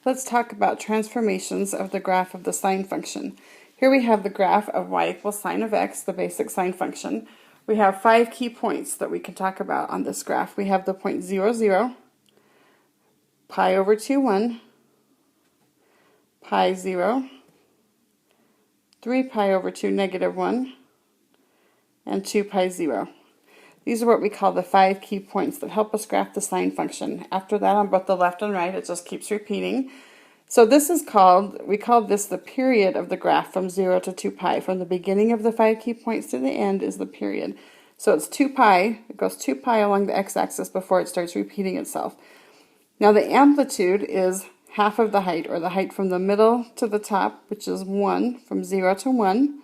Let's talk about transformations of the graph of the sine function. Here we have the graph of y equals sine of x, the basic sine function. We have 5 key points that we can talk about on this graph. We have the point 0, 0, pi over 2, 1, pi 0, 3 pi over 2, negative 1, and 2 pi 0. These are what we call the 5 key points that help us graph the sine function. After that, on both the left and right, it just keeps repeating. So this is we call this the period of the graph from 0 to 2 pi. From the beginning of the 5 key points to the end is the period. So it's 2 pi, it goes 2 pi along the x-axis before it starts repeating itself. Now the amplitude is half of the height, or the height from the middle to the top, which is 1, from 0 to 1.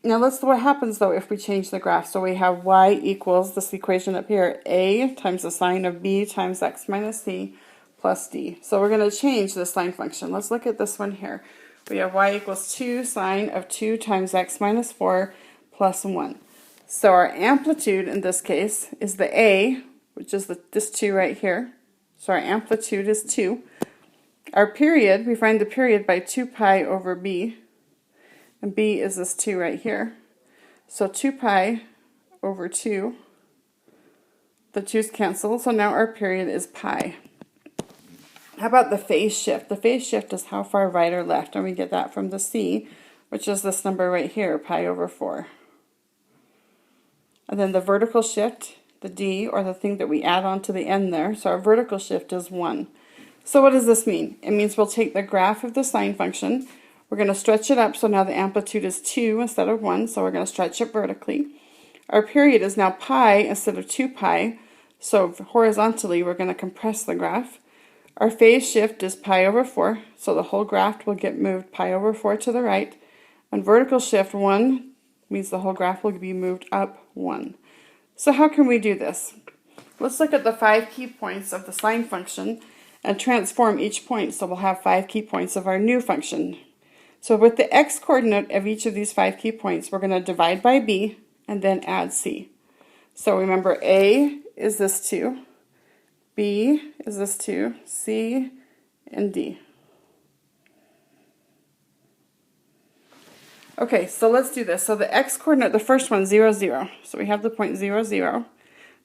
Now let's see what happens though if we change the graph. So we have y equals this equation up here, a times the sine of b times x minus c plus d. So we're going to change the sine function. Let's look at this one here. We have y equals 2 sine of 2 times x minus 4 plus 1. So our amplitude in this case is the a, which is this 2 right here. So our amplitude is 2. Our period, we find the period by 2 pi over b. And b is this 2 right here. So 2 pi over 2. The 2's cancel, so now our period is pi. How about the phase shift? The phase shift is how far right or left, and we get that from the c, which is this number right here, pi over 4. And then the vertical shift, the d, or the thing that we add on to the end there, so our vertical shift is 1. So what does this mean? It means we'll take the graph of the sine function, we're going to stretch it up, so now the amplitude is 2 instead of 1, so we're going to stretch it vertically. Our period is now pi instead of 2 pi, so horizontally we're going to compress the graph. Our phase shift is pi over 4, so the whole graph will get moved pi over 4 to the right. And vertical shift 1 means the whole graph will be moved up 1. So how can we do this? Let's look at the 5 key points of the sine function and transform each point, so we'll have 5 key points of our new function. So with the x-coordinate of each of these 5 key points, we're going to divide by b and then add c. So remember, a is this 2, b is this 2, c, and d. Okay, so let's do this. So the x-coordinate, the first one, 0, 0. So we have the point 0, 0.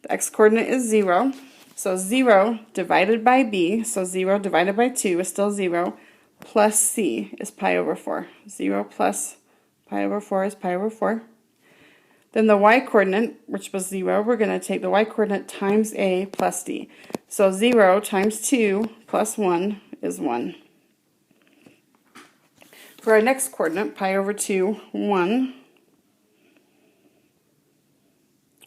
The x-coordinate is 0. So 0 divided by b, so 0 divided by 2 is still 0. Plus c is pi over 4. 0 plus pi over 4 is pi over 4. Then the y-coordinate, which was 0, we're going to take the y-coordinate times a plus d. So 0 times 2 plus 1 is 1. For our next coordinate, pi over 2, 1,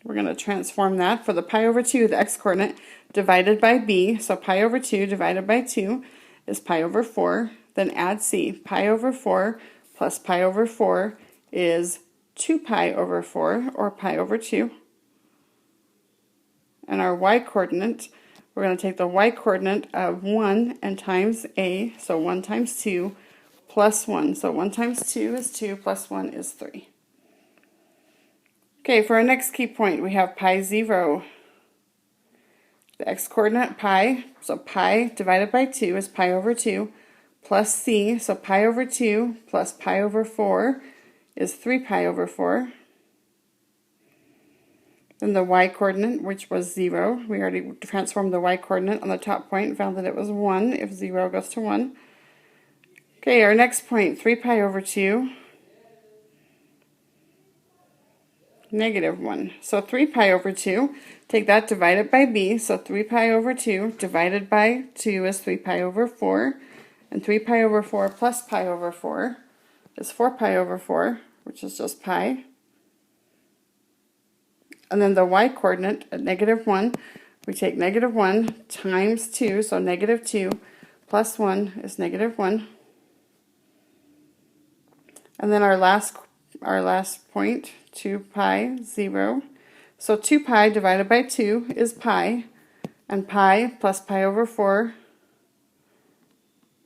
we're going to transform that. For the pi over 2, the x-coordinate divided by b, so pi over 2 divided by 2 is pi over 4. Then add c. Pi over 4 plus pi over 4 is 2 pi over 4, or pi over 2. And our y-coordinate, we're going to take the y-coordinate of 1 and times a, so 1 times 2 plus 1. So 1 times 2 is 2 plus 1 is 3. Okay, for our next key point, we have pi 0. The x-coordinate pi, so pi divided by 2 is pi over 2, plus c, so pi over 2 plus pi over 4 is 3 pi over 4. Then the y-coordinate, which was 0, we already transformed the y-coordinate on the top point and found that it was 1 if 0 goes to 1. Okay, our next point, 3 pi over 2, negative 1. So 3 pi over 2, take that, divide it by b, so 3 pi over 2 divided by 2 is 3 pi over 4, and 3 pi over 4 plus pi over 4 is 4 pi over 4, which is just pi. And then the y-coordinate at negative 1, we take negative 1 times 2, so negative 2 plus 1 is negative 1. And then our last point, 2 pi, 0. So 2 pi divided by 2 is pi, and pi plus pi over 4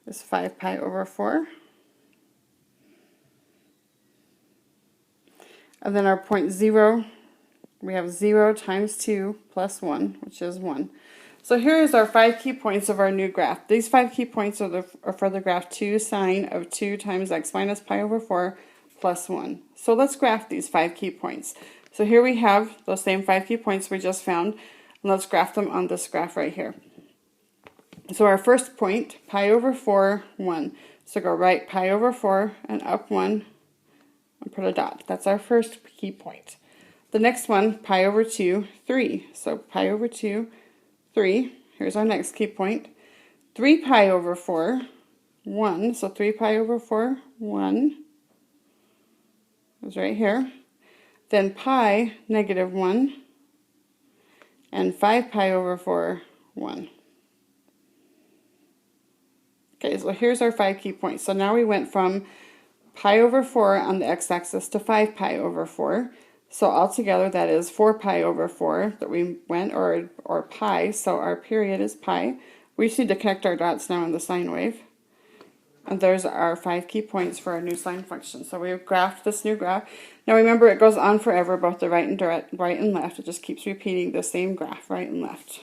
is 5 pi over 4. And then our point 0, we have 0 times 2 plus 1, which is 1. So here is our 5 key points of our new graph. These 5 key points are for the graph 2 sine of 2 times x minus pi over 4 plus 1. So let's graph these 5 key points. So here we have those same 5 key points we just found. And let's graph them on this graph right here. So our first point, pi over 4, 1. So go right pi over 4 and up 1 and put a dot. That's our first key point. The next one, pi over 2, 3. So pi over 2, 3. Here's our next key point. 3 pi over 4, 1. So 3 pi over 4, 1 is right here. Then pi, negative 1. And 5 pi over 4, 1. Okay, so here's our 5 key points. So now we went from pi over 4 on the x-axis to 5 pi over 4. So altogether that is 4 pi over 4 that we went, or pi, so our period is pi. We just need to connect our dots now in the sine wave. And there's our 5 key points for our new sine function. So we've graphed this new graph. Now remember, it goes on forever, both the right and left. It just keeps repeating the same graph, right and left.